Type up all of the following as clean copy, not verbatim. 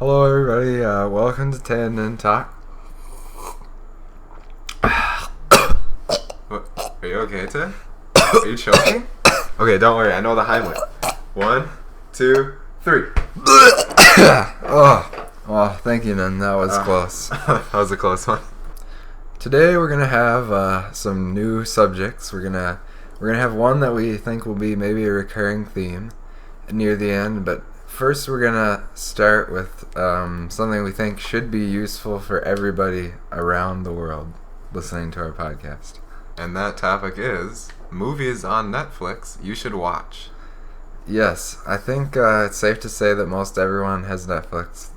Hello, everybody. Welcome to Tandon Talk. What? Are you okay, Tim? Are you choking? Okay, don't worry. I know the Heimlich. 1, 2, 3. Well, thank you, man. That was close. That was a close one. Today we're gonna have some new subjects. We're gonna have one that we think will be maybe a recurring theme near the end, but first we're gonna start with something we think should be useful for everybody around the world listening to our podcast. And that topic is movies on Netflix you should watch. Yes, I think it's safe to say that most everyone has Netflix.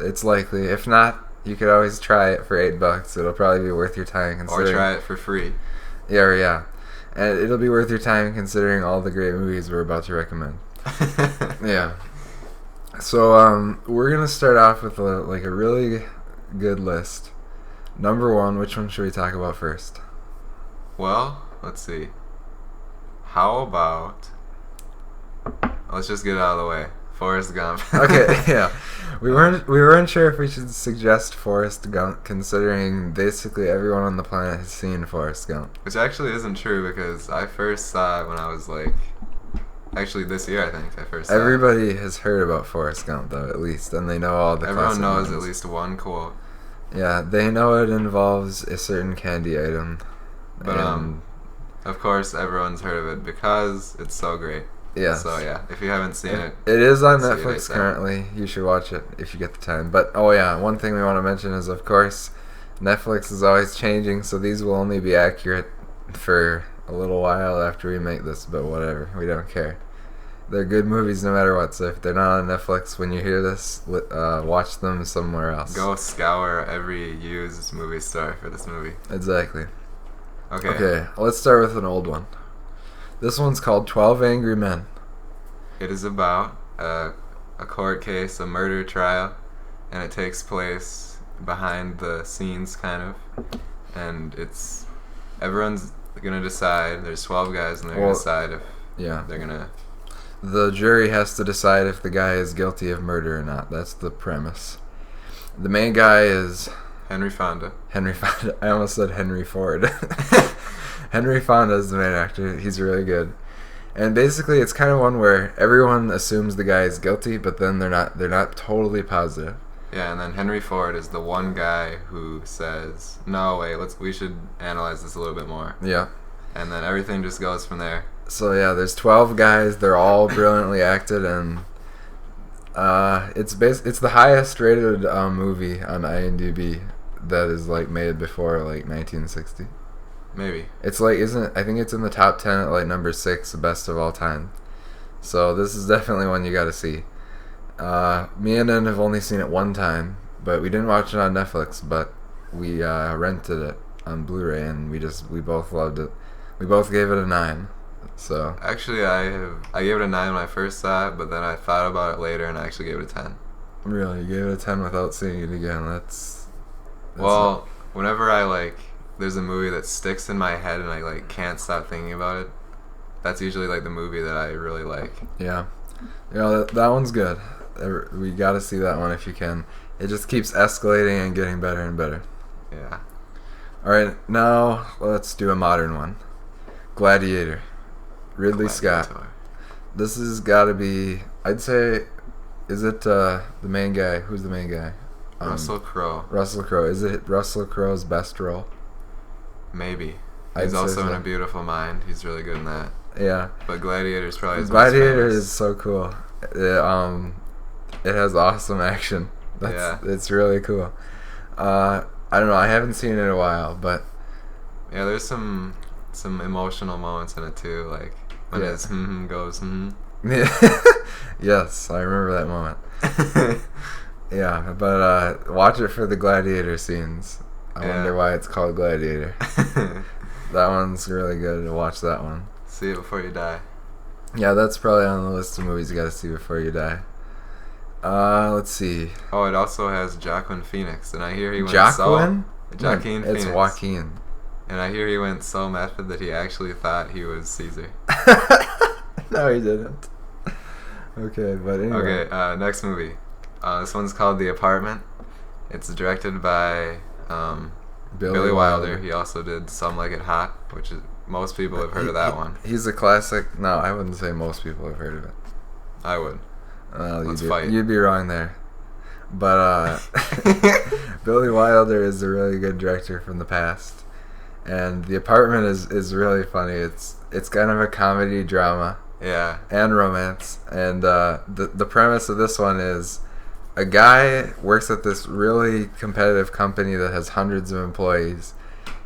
It's likely. If not, you could always try it for $8. It'll probably be worth your time considering. Or try it for free. Yeah. And it'll be worth your time considering all the great movies we're about to recommend. Yeah. So we're gonna start off with a really good list. Number 1, which one should we talk about first? Well, let's see. How about... Let's just get it out of the way. Forrest Gump. Okay, yeah. We weren't sure if we should suggest Forrest Gump, considering basically everyone on the planet has seen Forrest Gump. Which actually isn't true because I first saw it when I was actually this year I think I first saw Everybody has heard about Forrest Gump though, at least, and they know all the Everyone knows ones. at least one quote. Yeah, they know it involves a certain candy item. But of course everyone's heard of it because it's so great. Yeah. So yeah, if you haven't seen it, it is on Netflix currently. You should watch it if you get the time. But one thing we want to mention is, of course, Netflix is always changing, so these will only be accurate for a little while after we make this. But whatever, we don't care. They're good movies no matter what. So if they're not on Netflix when you hear this, watch them somewhere else. Go scour every used movie store for this movie. Exactly. Okay, let's start with an old one. This one's called 12 Angry Men. It is about a court case, a murder trial, and it takes place behind the scenes, kind of. And everyone's gonna decide. There's 12 guys, and they're gonna decide if they're gonna. The jury has to decide if the guy is guilty of murder or not. That's the premise. The main guy is Henry Fonda. I almost said Henry Ford. Henry Fonda is the main actor. He's really good. And basically it's kind of one where everyone assumes the guy is guilty, but then they're not totally positive. Yeah, and then Henry Ford is the one guy who says, "No, wait, we should analyze this a little bit more." Yeah. And then everything just goes from there. So yeah, there's 12 guys. They're all brilliantly acted, and it's the highest rated movie on IMDb that is made before 1960. Maybe. It's I think it's in the top 10 at number 6, the best of all time. So this is definitely one you gotta see. Me and Nen have only seen it one time, but we didn't watch it on Netflix, but we rented it on Blu-ray, and we both loved it. We both gave it a 9. So actually, I gave it a 9 when I first saw it, but then I thought about it later and I actually gave it a 10. Really, you gave it a 10 without seeing it again? That's well, whenever there's a movie that sticks in my head and I can't stop thinking about it, that's usually the movie that I really like. Yeah, that one's good. We gotta see that one if you can. It just keeps escalating and getting better and better. Yeah. Alright, now let's do a modern one. Gladiator. Ridley Scott. This has gotta be, I'd say, is it the main guy? Who's the main guy? Russell Crowe. Russell Crowe. Is it Russell Crowe's best role? Maybe. He's also in A Beautiful Mind. He's really good in that. Yeah. But Gladiator is probably his Gladiator is so cool. It has awesome action. It's really cool. I don't know. I haven't seen it in a while, but yeah, there's some emotional moments in it too, when his goes. Yes, I remember that moment. Yeah, but watch it for the gladiator scenes. I wonder why it's called Gladiator. That one's really good. Watch that one. See it before you die. Yeah, that's probably on the list of movies you gotta see before you die. Let's see. Oh, it also has Joaquin Phoenix, and I hear he went Joaquin Phoenix. It's Joaquin. And I hear he went so method that he actually thought he was Caesar. No, he didn't. Okay, but anyway. Okay, next movie. This one's called The Apartment. It's directed by Billy Wilder. He also did Some Like It Hot, which is most people have heard of that one. He's a classic. No, I wouldn't say most people have heard of it. I would. Let's fight. You'd be wrong there. But Billy Wilder is a really good director from the past, and The Apartment is really funny. It's kind of a comedy drama. Yeah. And romance. And the premise of this one is a guy works at this really competitive company that has hundreds of employees,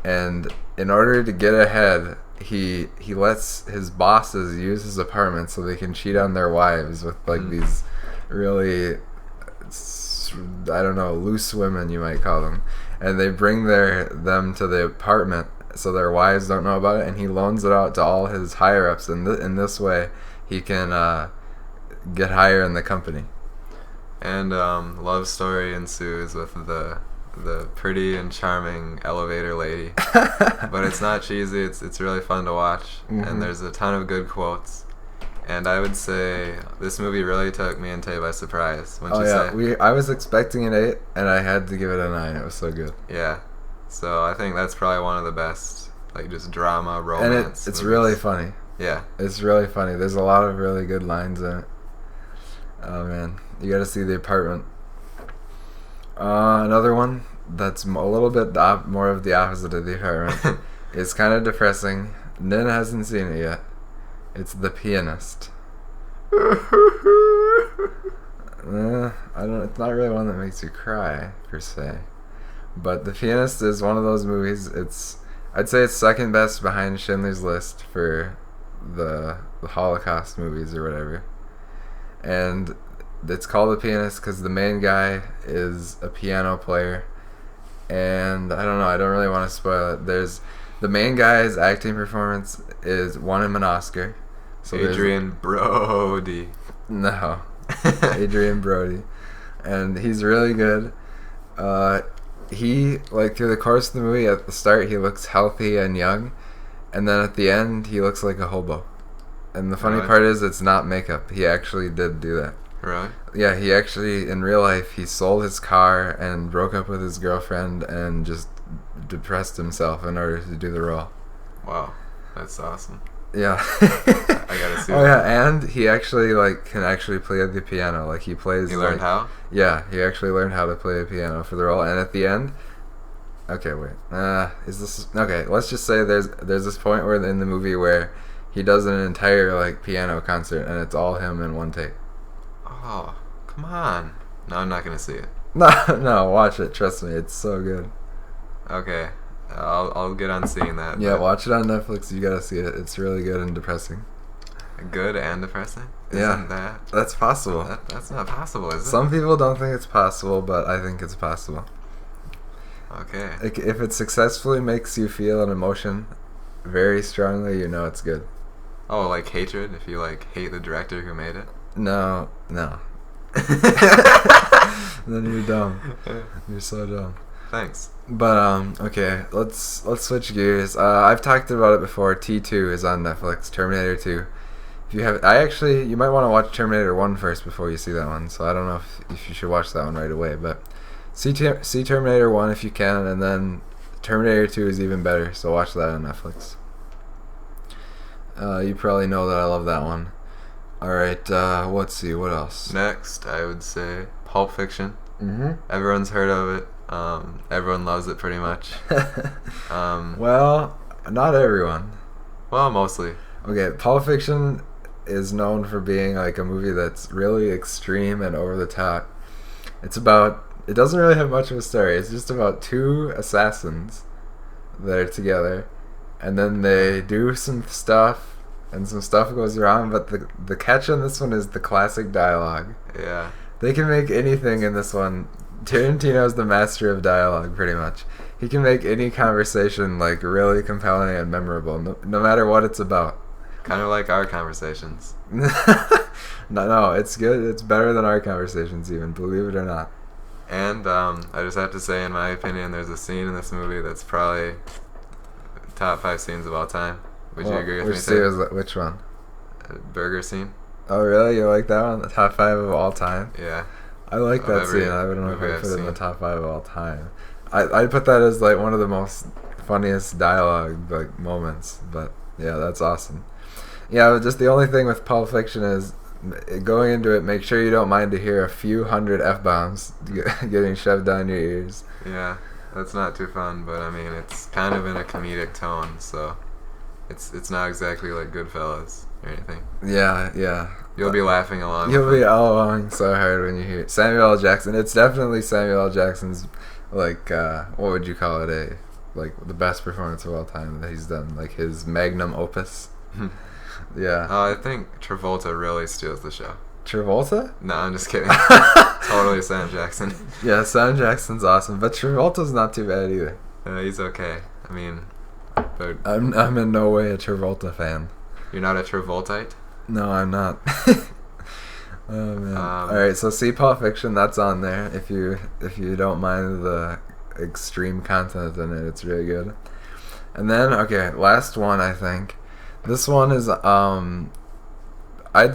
and in order to get ahead, he lets his bosses use his apartment so they can cheat on their wives with like these really, I don't know, loose women you might call them, and they bring them to the apartment so their wives don't know about it, and he loans it out to all his higher ups, and in this way he can get higher in the company. And love story ensues with the pretty and charming elevator lady, but it's not cheesy. It's really fun to watch, and there's a ton of good quotes. And I would say this movie really took me and Tay by surprise. Wouldn't you say? I was expecting an 8, and I had to give it a 9. It was so good. Yeah, so I think that's probably one of the best, like just drama romance. And it's really funny. Yeah, it's really funny. There's a lot of really good lines in it. Oh man, you got to see The Apartment. Another one that's a little bit more of the opposite of The Apartment. It's kind of depressing. Nin hasn't seen it yet. It's The Pianist. It's not really one that makes you cry per se, but The Pianist is one of those movies. I'd say it's second best behind Schindler's List for the Holocaust movies or whatever. And it's called The Pianist because the main guy is a piano player, and I don't know, I don't really want to spoil it. The main guy's acting performance won him an Oscar. So Adrian Brody. No, Adrian Brody, and he's really good. He, like, through the course of the movie, at the start he looks healthy and young, and then at the end he looks like a hobo. And the funny part is it's not makeup. He actually did do that. Really? Yeah, he actually, in real life, he sold his car and broke up with his girlfriend and just depressed himself in order to do the role. Wow, that's awesome. Yeah. I gotta see. Oh yeah, and he actually can actually play the piano. Like he plays. He learned how? Yeah, he actually learned how to play the piano for the role. And at the end, okay, wait, is this okay? Let's just say there's this point where in the movie where he does an entire piano concert and it's all him in one take. Oh, come on! No, I'm not gonna see it. No, watch it. Trust me, it's so good. Okay. I'll get on seeing that. Yeah, watch it on Netflix. You gotta see it. It's really good and depressing. Good and depressing? Yeah, that's possible. That's not possible, is it? Some people don't think it's possible, but I think it's possible. Okay. If it successfully makes you feel an emotion very strongly, you know it's good. Oh, like hatred? If you hate the director who made it? No. Then you're dumb. You're so dumb. Thanks. But okay, let's switch gears. I've talked about it before. T2 is on Netflix. Terminator 2. If you have, you might want to watch Terminator 1 first before you see that one. So I don't know if you should watch that one right away. But see Terminator 1 if you can, and then Terminator 2 is even better. So watch that on Netflix. You probably know that I love that one. All right. Let's see. What else? Next, I would say Pulp Fiction. Mm-hmm. Everyone's heard of it. Everyone loves it pretty much. Well, not everyone. Well, mostly. Okay, Pulp Fiction is known for being a movie that's really extreme and over the top. It doesn't really have much of a story. It's just about two assassins that are together, and then they do some stuff, and some stuff goes wrong, but the catch on this one is the classic dialogue. Yeah. They can make anything in this one. Tarantino's the master of dialogue, pretty much. He can make any conversation really compelling and memorable, no matter what it's about. Kind of like our conversations. No, it's good. It's better than our conversations, even, believe it or not. And I just have to say, in my opinion, there's a scene in this movie that's probably top 5 scenes of all time. Would you agree with me? Which one? Burger scene. Oh, really? You like that one? The top 5 of all time? Yeah. I like of that every scene. I don't know if movie I I've put it in the seen. top 5 of all time. I'd put that as like one of the most funniest dialogue like moments. But yeah, that's awesome. Yeah, but just the only thing with Pulp Fiction is going into it, make sure you don't mind to hear a few hundred F-bombs getting shoved down your ears. Yeah, that's not too fun, but I mean, it's kind of in a comedic tone, so it's not exactly like Goodfellas or anything. Yeah, yeah. You'll be laughing along. You'll with be them. all along so hard when you hear it. Samuel L. Jackson. It's definitely Samuel L. Jackson's, like, what would you call it? Like, the best performance of all time that he's done. Like, his magnum opus. Yeah. I think Travolta really steals the show. Travolta? No, I'm just kidding. Totally Sam Jackson. Yeah, Sam Jackson's awesome, but Travolta's not too bad either. He's okay. I mean, but I'm in no way a Travolta fan. you're not a Travoltite? No, I'm not. Oh man. Um, All right, so see Pulp Fiction. That's on there. If you don't mind the extreme content in it, it's really good. And then okay, last one I think. This one is I'd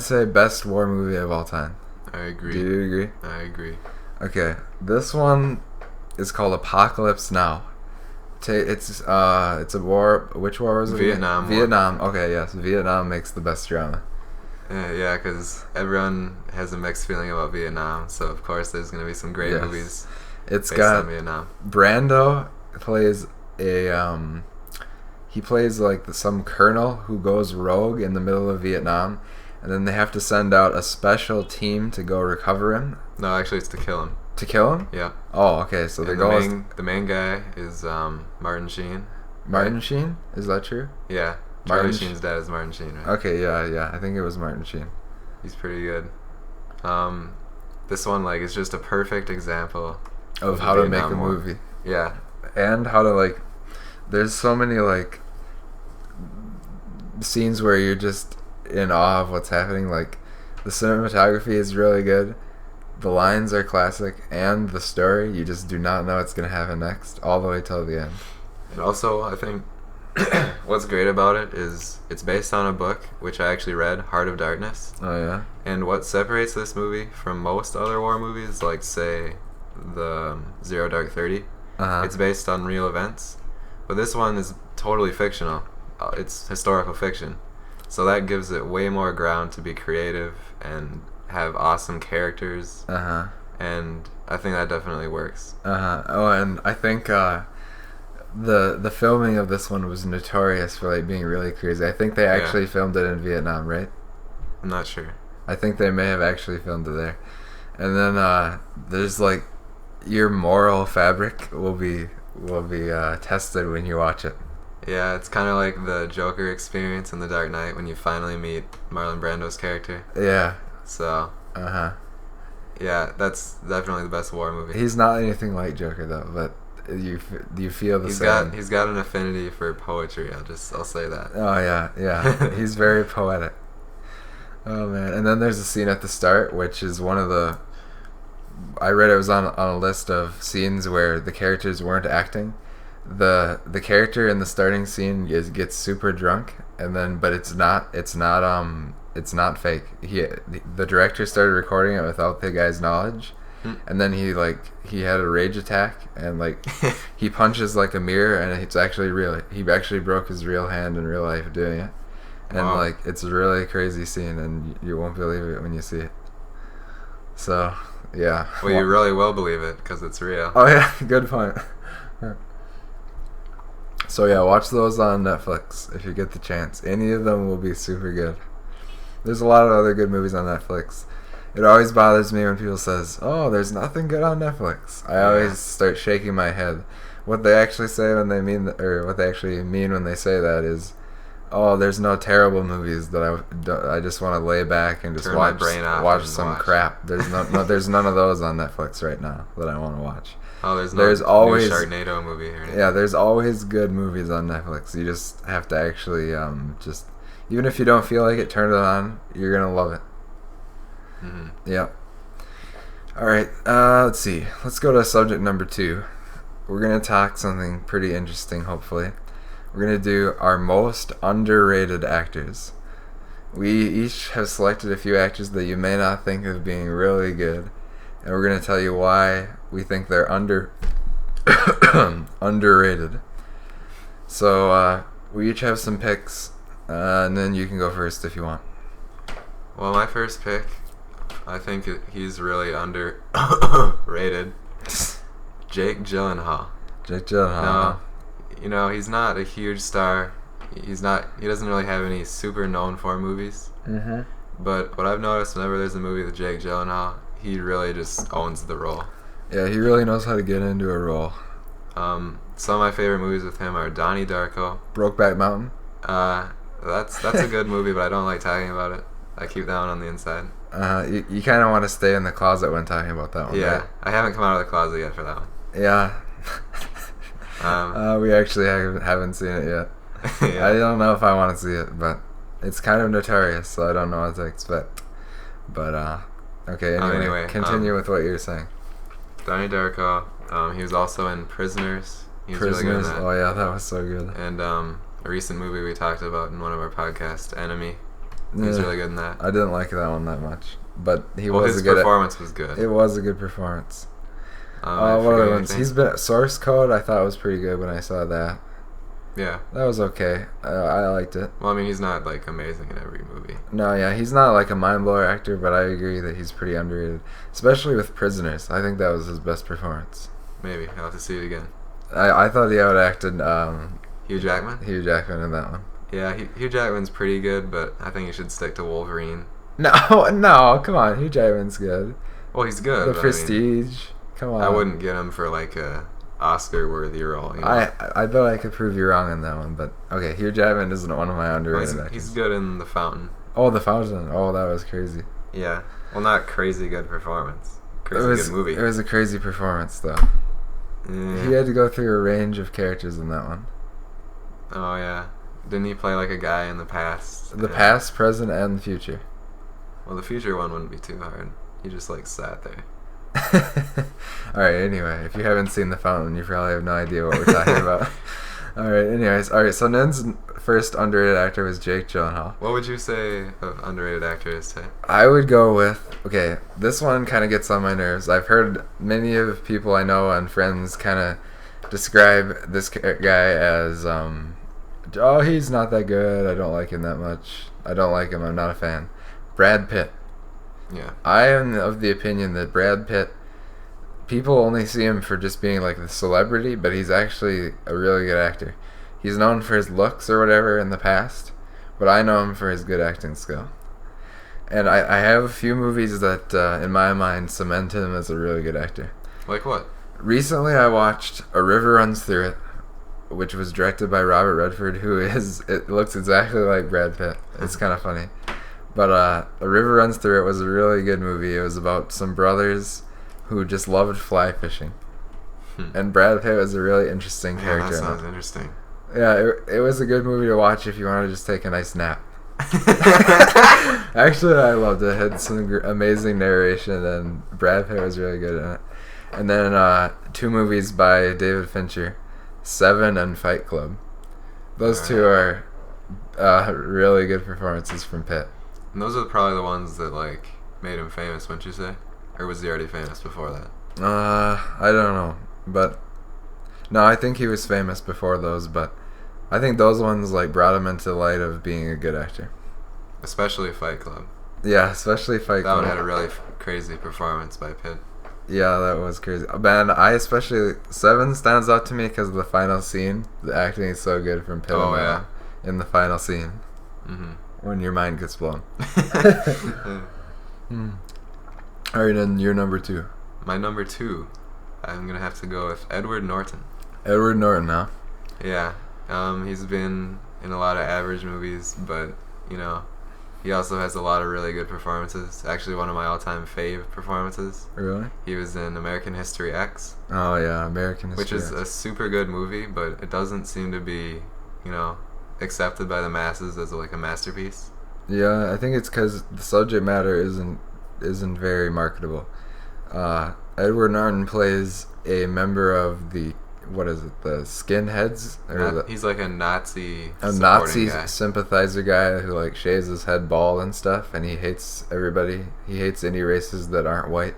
say best war movie of all time. I agree. Do you agree? I agree. Okay, this one is called Apocalypse Now. It's a war. Which war was it? Vietnam War. Vietnam. Okay, yes, Vietnam makes the best drama. Yeah, because everyone has a mixed feeling about Vietnam, so of course there's gonna be some great Yes. movies It's based got on Vietnam. Brando plays he plays like some colonel who goes rogue in the middle of Vietnam, and then they have to send out a special team to go recover him. No, actually, it's To Kill Him. To kill him? Yeah. Oh, okay. So the And goal is the main guy is Martin Sheen. Martin right? Sheen. Is that true? Yeah. Martin Charlie Sheen's dad is Martin Sheen, right? Okay, yeah. I think it was Martin Sheen. He's pretty good. This one like is just a perfect example Of the how to make Vietnam a War. movie Yeah. and how to like. There's so many like scenes where you're just in awe of what's happening. Like the cinematography is really good. The lines are classic, and the story, you just do not know what's going to happen next, all the way till the end. And also, I think what's great about it is it's based on a book, which I actually read, Heart of Darkness. Oh, yeah? And what separates this movie from most other war movies, like, say, the Zero Dark 30, Uh-huh. it's based on real events. But this one is totally fictional. It's historical fiction. So that gives it way more ground to be creative and have awesome characters. Uh-huh. And I think that definitely works. Uh-huh. Oh, and I think the filming of this one was notorious for like being really crazy. I think they actually filmed it in Vietnam, right? I'm not sure. I think they may have actually filmed it there. And then there's like your moral fabric will be tested when you watch it. Yeah, it's kind of like the Joker experience in The Dark Knight when you finally meet Marlon Brando's character. Yeah. So, Uh-huh. yeah, that's definitely the best war movie. He's not anything like Joker though, but you feel the same. He's got an affinity for poetry. I'll say that. Oh yeah. He's very poetic. Oh man, and then there's a scene at the start, which is one of the. I read it was on a list of scenes where the characters weren't acting. The character in the starting scene gets super drunk, and then but it's not fake. The director started recording it without the guy's knowledge. And then he had a rage attack and like he punches like a mirror and it's actually real. He actually broke his real hand in real life doing it. And Wow. like it's a really crazy scene and you won't believe it when you see it. So, yeah. Well, you really will believe it because it's real. Oh yeah, good point. So yeah, watch those on Netflix if you get the chance. Any of them will be super good. There's a lot of other good movies on Netflix. It always bothers me when people says, "Oh, there's nothing good on Netflix." I always start shaking my head. What they actually say when they mean, or what they actually mean when they say that is, "Oh, there's no terrible movies that I just want to lay back and just Turn my watch brain off watch and some watch." crap." There's there's none of those on Netflix right now that I want to watch. Oh, there's There's no always- new Sharknado movie or anything. Yeah, there's always good movies on Netflix. You just have to actually just even if you don't feel like it, turn it on. You're gonna love it. Mm-hmm. Yep. All right. Let's see. Let's go to subject number 2. We're gonna talk something pretty interesting. Hopefully, we're gonna do our most underrated actors. We each have selected a few actors that you may not think of being really good, and we're gonna tell you why we think they're underrated. So we each have some picks, and then you can go first if you want. Well, my first pick, I think he's really underrated. Jake Gyllenhaal. Jake Gyllenhaal. No, he's not a huge star. He doesn't really have any super known for movies. Mm-hmm. But what I've noticed whenever there's a movie with Jake Gyllenhaal, he really just owns the role. Yeah, he really knows how to get into a role. Some of my favorite movies with him are Donnie Darko. Brokeback Mountain. That's a good movie, but I don't like talking about it. I keep that one on the inside. You kind of want to stay in the closet when talking about that one. Yeah, right? I haven't come out of the closet yet for that one. Yeah. We actually haven't seen it yet. Yeah. I don't know if I want to see it, but it's kind of notorious, so I don't know what to expect. But okay. Anyway, continue with what you're saying. Donnie Darko. He was also in Prisoners. He was really good in that. Oh yeah, that was so good. And a recent movie we talked about in one of our podcasts, Enemy. He was really good in that. I didn't like that one that much, but his performance was good. It was a good performance. What other ones? He's been Source Code. I thought was pretty good when I saw that. Yeah, that was okay. I liked it. Well, I mean, he's not like amazing in every movie. No, yeah, he's not like a mind blower actor, but I agree that he's pretty underrated, especially with Prisoners. I think that was his best performance. Maybe I'll have to see it again. I thought he outacted Hugh Jackman. Hugh Jackman in that one. Yeah, Hugh Jackman's pretty good, but I think he should stick to Wolverine. No, come on, Hugh Jackman's good. Well, he's good. The Prestige. Come on. I wouldn't get him for like a Oscar-worthy role. You know? I bet I could prove you wrong on that one, but okay, Hugh Jackman isn't one of my underrated actors. He's good in The Fountain. Oh, The Fountain. Oh, that was crazy. Yeah. Well, not crazy good performance. Good movie. It was a crazy performance, though. Yeah. He had to go through a range of characters in that one. Oh, yeah. Didn't he play like a guy in the past? The past, present, and the future. Well, the future one wouldn't be too hard. He just like sat there. Alright, anyway, if you haven't seen The Fountain, you probably have no idea what we're talking about. Alright, so Nen's first underrated actor was Jake Gyllenhaal. What would you say of underrated actors today? I would go with, okay, this one kind of gets on my nerves. I've heard many of people I know and friends kind of describe this guy as, oh, he's not that good, I don't like him that much, I don't like him, I'm not a fan. Brad Pitt. Yeah. I am of the opinion that Brad Pitt, people only see him for just being like the celebrity, but he's actually a really good actor. He's known for his looks or whatever in the past, but I know him for his good acting skill. And I have a few movies that, in my mind, cement him as a really good actor. Like what? recently I watched A River Runs Through It, which was directed by Robert Redford, it looks exactly like Brad Pitt. It's kind of funny. But A River Runs Through It was a really good movie. It was about some brothers who just loved fly fishing. And Brad Pitt was a really interesting character. That sounds interesting. Yeah, it was a good movie to watch if you want to just take a nice nap. Actually, I loved it. It had some amazing narration, and Brad Pitt was really good in it. And then 2 movies by David Fincher, Seven and Fight Club. Those two are really good performances from Pitt. And those are probably the ones that like made him famous, wouldn't you say? Or was he already famous before that? I don't know, but no, I think he was famous before those, but I think those ones like brought him into the light of being a good actor. Especially Fight Club. Yeah, especially Fight Club. That one had a really crazy performance by Pitt. Yeah, that was crazy. Man, Seven stands out to me because of the final scene. The acting is so good from Pitt in the final scene. Mm-hmm. When your mind gets blown. Alright, then your number 2. My number 2, I'm going to have to go with Edward Norton. Edward Norton, huh? Yeah. He's been in a lot of average movies, but, you know, he also has a lot of really good performances. Actually, one of my all-time fave performances. Really? He was in American History X. Oh, yeah, American History X. Which is a super good movie, but it doesn't seem to be, you know, accepted by the masses as like a masterpiece. Yeah, I think it's because the subject matter isn't very marketable. Edward Norton plays a member of the skinheads? He's like a Nazi guy. Sympathizer guy who like shaves his head bald and stuff, and he hates everybody. He hates any races that aren't white.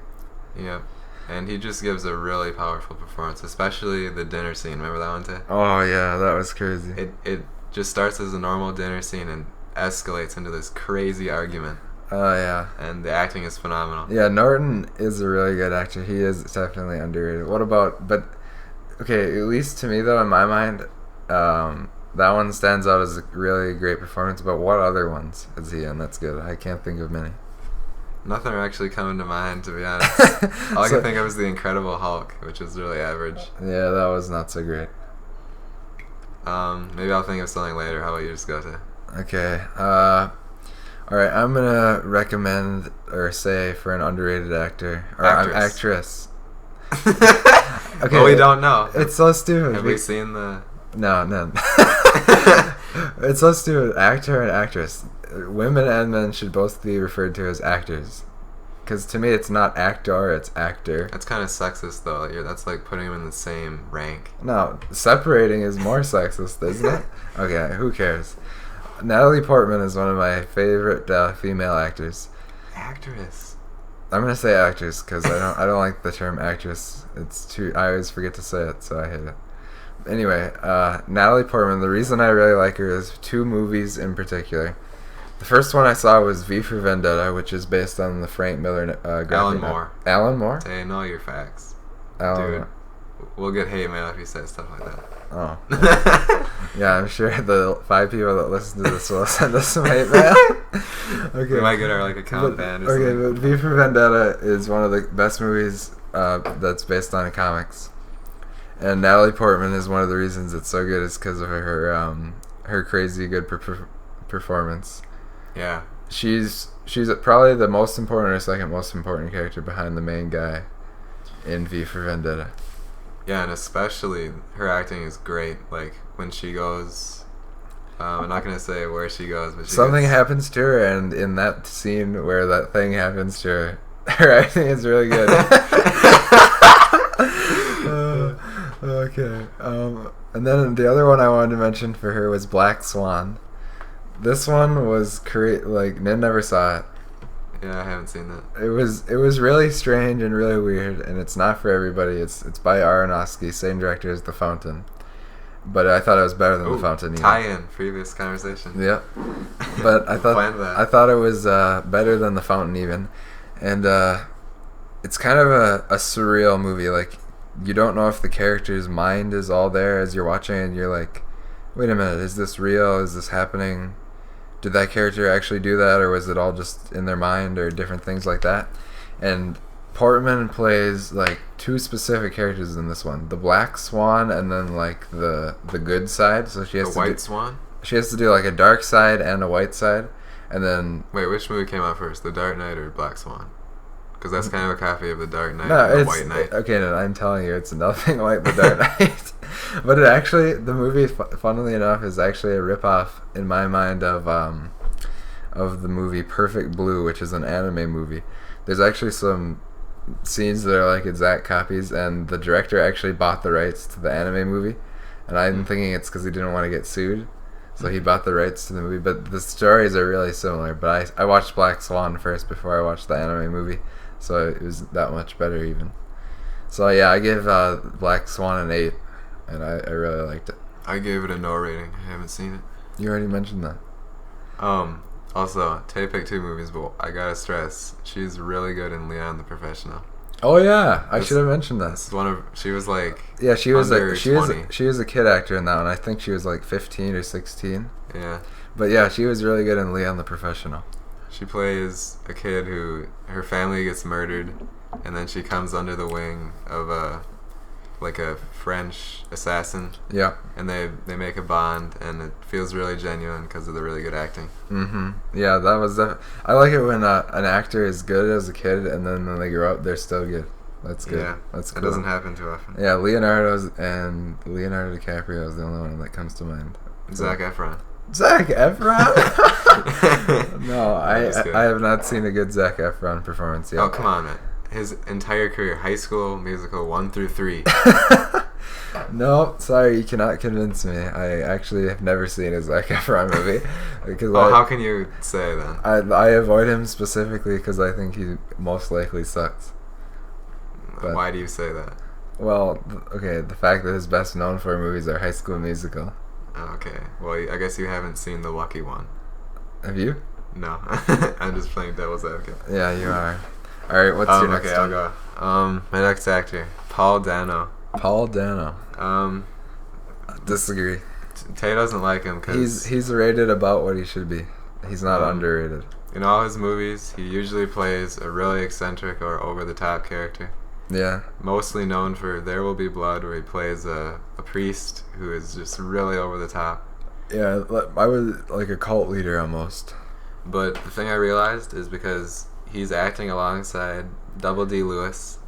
Yep. And he just gives a really powerful performance, especially the dinner scene. Remember that one, Tay? Oh yeah, that was crazy. It just starts as a normal dinner scene and escalates into this crazy argument. Oh yeah. And the acting is phenomenal. Yeah, Norton is a really good actor. He is definitely underrated. What about, but okay, at least to me though, in my mind, that one stands out as a really great performance. But what other ones is he in that's good? I can't think of many. Nothing are actually coming to mind, to be honest. All I can think of is The Incredible Hulk, which is really average. Yeah, that was not so great. Maybe I'll think of something later. How about you just go to? Okay. Alright, I'm gonna recommend or say for an underrated actor. Or actress. Okay. Well, we don't know. It's so stupid. Have we seen the... No. It's so stupid. Actor and actress. Women and men should both be referred to as actors. Because to me, it's not actor, it's actor. That's kind of sexist, though. That's like putting them in the same rank. No, separating is more sexist, isn't it? Okay, who cares? Natalie Portman is one of my favorite female actors. Actress. I'm gonna say actress because I don't like the term actress. It's too. I always forget to say it, so I hate it. Anyway, Natalie Portman. The reason I really like her is two movies in particular. The first one I saw was V for Vendetta, which is based on the Frank Miller graphic Alan novel. Moore. Alan Moore? Say know your facts. Alan Dude, Moore. We'll get hate mail if you say stuff like that. Oh. Yeah, I'm sure the 5 people that listen to this will send us some hate mail. Okay. We might get our account banned or something. But V for Vendetta is one of the best movies that's based on comics. And Natalie Portman is one of the reasons it's so good is because of her crazy good performance. Yeah. She's probably the most important or second most important character behind the main guy in V for Vendetta. Yeah, and especially her acting is great. Like when she goes, I'm not gonna say where she goes, but something happens to her, and in that scene where that thing happens to her, her acting is really good. Okay. And then the other one I wanted to mention for her was Black Swan. This one was Nin never saw it. Yeah, I haven't seen that. It was really strange and really weird, and it's not for everybody. It's by Aronofsky, same director as The Fountain. But I thought it was better than The Fountain. Tie-in, previous conversation. Yep. But I thought it was better than The Fountain even, and it's kind of a surreal movie. Like you don't know if the character's mind is all there as you're watching, and you're like, wait a minute, is this real? Is this happening? Did that character actually do that, or was it all just in their mind, or different things like that? And Portman plays like two specific characters in this one: the Black Swan, and then like the good side. So she has the White Swan. She has to do like a dark side and a white side, and then wait, which movie came out first, The Dark Knight or Black Swan? Because that's kind of a copy of The Dark Knight and The White Knight. Okay, no, I'm telling you, it's nothing like The Dark Knight. But it actually, the movie, funnily enough, is actually a ripoff, in my mind, of the movie Perfect Blue, which is an anime movie. There's actually some scenes that are like exact copies, and the director actually bought the rights to the anime movie. And I'm thinking it's because he didn't want to get sued, so he bought the rights to the movie. But the stories are really similar. But I watched Black Swan first before I watched the anime movie. So it was that much better even. So yeah, I give Black Swan an 8, and I really liked it. I gave it a no rating. I haven't seen it. You already mentioned that. Also, Tay picked 2 movies, but I gotta stress, she's really good in Leon the Professional. Oh yeah, I should have mentioned that. She was like she was a kid actor in that one. I think she was like 15 or 16. Yeah. But yeah, she was really good in Leon the Professional. She plays a kid who her family gets murdered, and then she comes under the wing of a French assassin. Yeah. And they make a bond, and it feels really genuine because of the really good acting. Mm-hmm. Yeah, that was I like it when an actor is good as a kid, and then when they grow up, they're still good. That's good. Yeah, that's cool. It doesn't happen too often. Yeah, Leonardo DiCaprio is the only one that comes to mind. Zac Efron. Zac Efron? No, I have not seen a good Zac Efron performance yet. Oh, come on, man. His entire career, High School Musical 1 through 3. No, sorry, you cannot convince me. I actually have never seen a Zac Efron movie. How can you say then? I avoid him specifically because I think he most likely sucks. But, why do you say that? Well, okay, the fact that his best known for movies are High School Musical. Oh, okay. Well, I guess you haven't seen The Lucky One. Have you? No. I'm just playing devil's advocate. Yeah, you are. All right, what's your next okay, one? I'll go. My next actor, Paul Dano. Paul Dano. Disagree. Tay doesn't like him because He's rated about what he should be. He's not Um, underrated. in all his movies, he usually plays a really eccentric or over-the-top character. Yeah. Mostly known for There Will Be Blood, where he plays a priest who is just really over the top. Yeah, I was like a cult leader almost. But the thing I realized is because he's acting alongside Double D Lewis,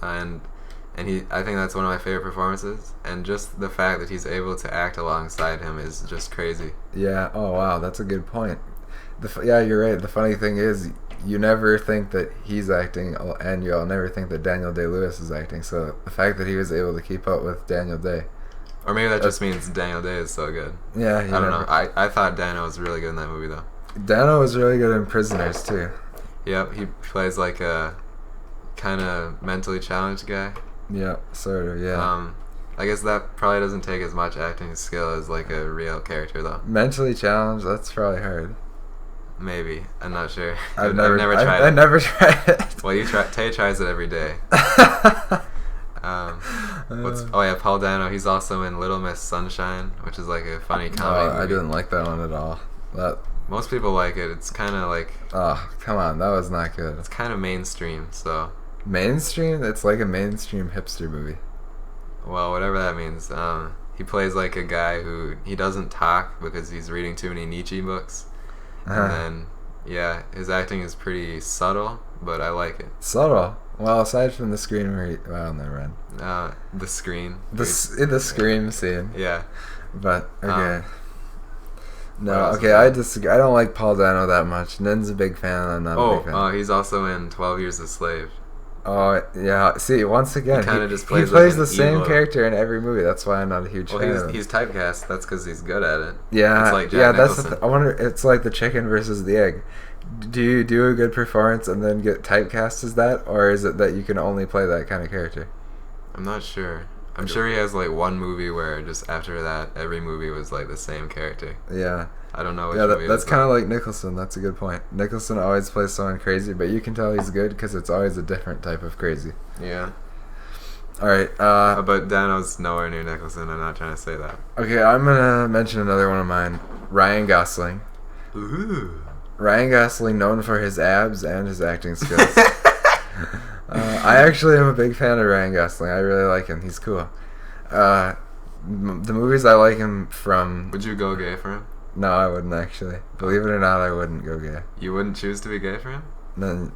and I think that's one of my favorite performances. And just the fact that he's able to act alongside him is just crazy. Yeah. Oh wow, that's a good point. Yeah, you're right. The funny thing is, you never think that he's acting, and you'll never think that Daniel Day-Lewis is acting. So the fact that he was able to keep up with Daniel Day. Or maybe that just means Daniel Day is so good. Yeah, I don't know. I thought Dano was really good in that movie though. Dano was really good in Prisoners too. Yep, he plays like a kind of mentally challenged guy. Yeah, sort of. Yeah. I guess that probably doesn't take as much acting skill as like a real character though. Mentally challenged. That's probably hard. Maybe, I'm not sure. I've never tried. it. I never tried it. Well, Tay tries it every day. Oh yeah, Paul Dano. He's also in Little Miss Sunshine, which is like a funny comedy movie. I didn't like that one at all. Most people like it. It's kind of like Oh, come on, that was not good. it's kind of mainstream. So, Mainstream? It's like a mainstream hipster movie. well, whatever that means. He plays like a guy who he doesn't talk because he's reading too many Nietzsche books. And then, yeah, his acting is pretty subtle, but I like it. Subtle. Well, aside from the screen where well, never mind. The screen. In the scream scene. Yeah. But okay. what No, else okay, is I there? disagree. I don't like Paul Dano that much. Nin's a big fan. I'm not a big fan. He's also in 12 Years a Slave. Oh yeah. See, once again, He kinda just plays he plays like the an same evil- character in every movie. That's why I'm not a huge fan of Well, him. he's typecast. That's because he's good at it. Yeah, It's like Jack yeah. That's Nicholson. I wonder. It's like the chicken versus the egg. Do you do a good performance and then get typecast as that, or is it that you can only play that kind of character? I'm not sure. I'm sure he has like one movie where just after that, every movie was like the same character. Yeah. I don't know which Yeah, movie that's it kind of was. like Nicholson. That's a good point. Nicholson always plays someone crazy, but you can tell he's good because it's always a different type of crazy. Yeah. All right. But Dano's nowhere near Nicholson. I'm not trying to say that. Okay, I'm gonna mention another one of mine. Ryan Gosling. Ooh. Ryan Gosling, known for his abs and his acting skills. I actually am a big fan of Ryan Gosling. I really like him. He's cool. The movies I like him from. Would you go gay for him? No, I wouldn't actually. Believe it or not, I wouldn't go gay. You wouldn't choose to be gay for him? None.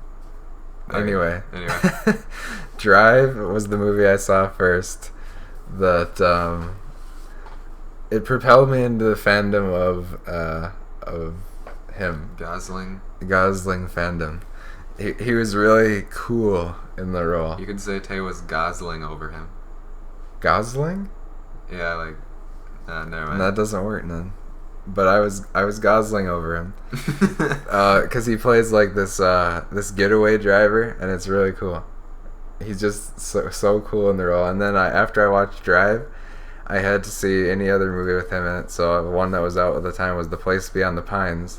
Okay. Anyway. Anyway. Drive was the movie I saw first that it propelled me into the fandom of him. Gosling. Gosling fandom. He was really cool in the role. You could say Tay was Gosling over him. Gosling? Yeah, like, never mind. That doesn't work none. But I was Gosling over him. Cause he plays like this getaway driver, and it's really cool. He's just so cool in the role. And then after I watched Drive, I had to see any other movie with him in it. So one that was out at the time was The Place Beyond the Pines,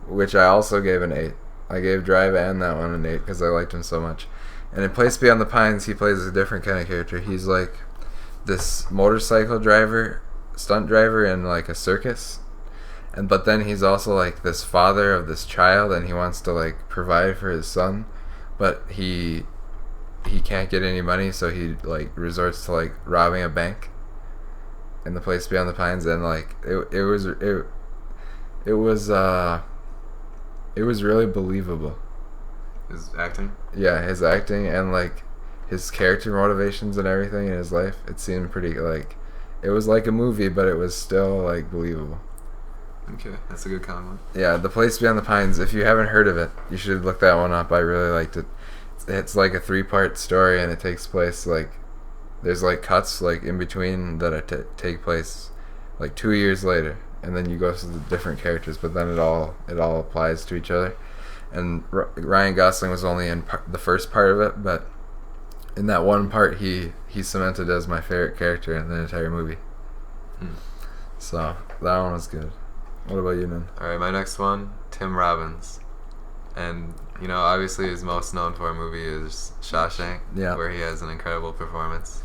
which I also gave an 8. I gave Drive and that one an 8 because I liked him so much. And in Place Beyond the Pines, he plays a different kind of character. He's like this motorcycle driver, stunt driver in like a circus. But then he's also like this father of this child, and he wants to like provide for his son, but he can't get any money, so he like resorts to like robbing a bank in The Place Beyond the Pines. And like it was really believable. His acting? Yeah, his acting and like his character motivations and everything in his life, it seemed pretty like it was like a movie, but it was still like believable. Okay, that's a good compliment. Yeah, The Place Beyond the Pines. If you haven't heard of it, you should look that one up. I really liked it. It's like a 3-part story, and it takes place like there's like cuts like in between that take place like 2 years later, and then you go through the different characters, but then it all applies to each other. And Ryan Gosling was only in the first part of it, but in that one part, he's cemented as my favorite character in the entire movie. So that one was good. What about you, man? All right, my next one, Tim Robbins, and obviously his most known for movie is Shawshank, where he has an incredible performance.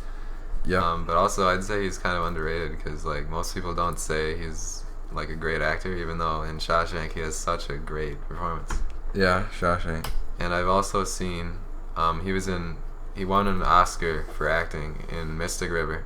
Yeah. But also, I'd say he's kind of underrated because like most people don't say he's like a great actor, even though in Shawshank he has such a great performance. Yeah, Shawshank. And I've also seen he won an Oscar for acting in Mystic River.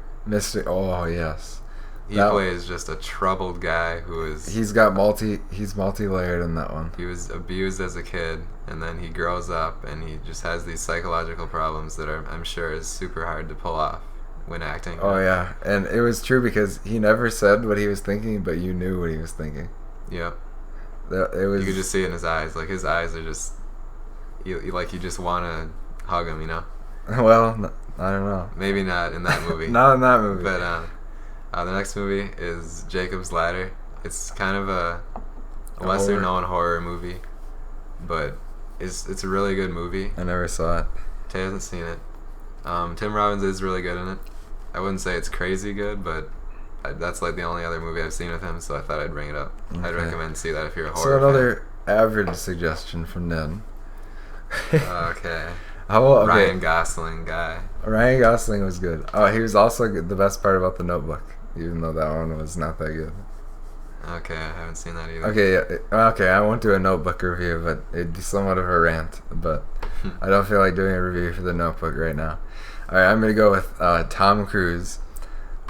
Oh yes. He plays just a troubled guy who is. He's multi-layered in that one. He was abused as a kid, and then he grows up, and he just has these psychological problems that I'm sure is super hard to pull off when acting. Oh yeah, and it was true because he never said what he was thinking, but you knew what he was thinking. Yep. It was. You could just see it in his eyes. Like his eyes are just, you just want to hug him, Well, I don't know. Maybe not in that movie. Not in that movie. But the next movie is Jacob's Ladder. It's kind of a lesser known horror movie, but it's a really good movie. I never saw it. Tay hasn't seen it. Tim Robbins is really good in it. I wouldn't say it's crazy good, but that's like the only other movie I've seen with him, so I thought I'd bring it up. Okay. I'd recommend see that if you're a horror fan. So another average suggestion from Nen. Okay. Okay. Ryan Gosling guy. Ryan Gosling was good. Oh, he was also the best part about The Notebook, even though that one was not that good. Okay, I haven't seen that either. Okay, yeah, okay, I won't do a Notebook review, but it'd be somewhat of a rant, but I don't feel like doing a review for The Notebook right now. Alright, I'm going to go with Tom Cruise.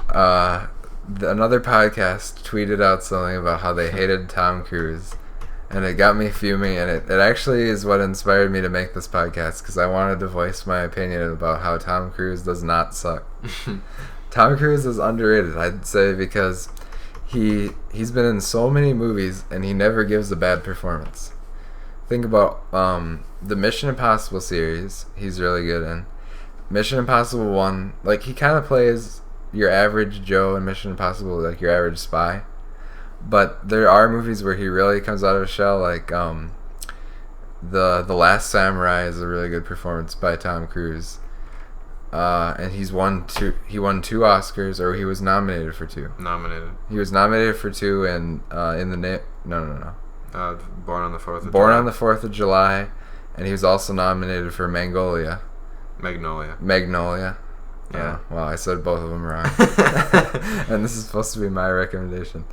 Another podcast tweeted out something about how they hated Tom Cruise, and it got me fuming, and it actually is what inspired me to make this podcast, because I wanted to voice my opinion about how Tom Cruise does not suck. Tom Cruise is underrated, I'd say, because he's been in so many movies, and he never gives a bad performance. Think about the Mission Impossible series, he's really good in. Mission Impossible 1, like, he kind of plays your average Joe in Mission Impossible, like your average spy. But there are movies where he really comes out of his shell, like the Last Samurai is a really good performance by Tom Cruise. And he won 2 Oscars, or he was nominated for 2. He was nominated for 2 in the No. Born on the 4th of July. Born on the 4th of July, and he was also nominated for Magnolia. Yeah. Oh, wow, I said both of them wrong. And this is supposed to be my recommendation.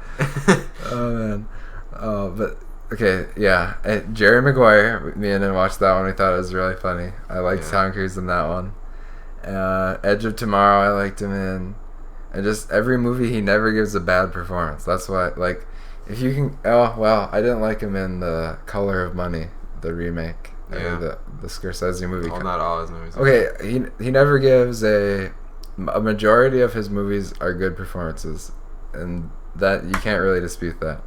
Oh, man. But, okay, yeah. Jerry Maguire, me and him watched that one. We thought it was really funny. I liked Tom Cruise in that one. Edge of Tomorrow, I liked him in. And just every movie, he never gives a bad performance. That's why, like, if you can... Oh, well, I didn't like him in The Color of Money, the remake. Yeah. The Scorsese movie. Well, not all his movies. Okay, he never gives a majority of his movies are good performances, and that you can't really dispute that.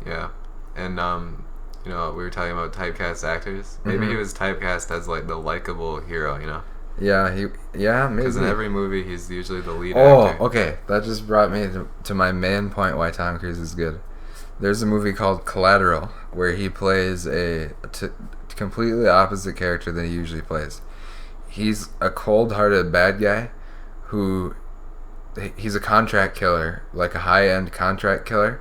Yeah, and we were talking about typecast actors. Maybe he was typecast as like the likable hero, Yeah, maybe. Because in every movie he's usually the lead actor. actor. Okay, that just brought me to my main point why Tom Cruise is good. There's a movie called Collateral where he plays a completely opposite character than he usually plays. He's a cold-hearted bad guy he's a contract killer, like a high-end contract killer,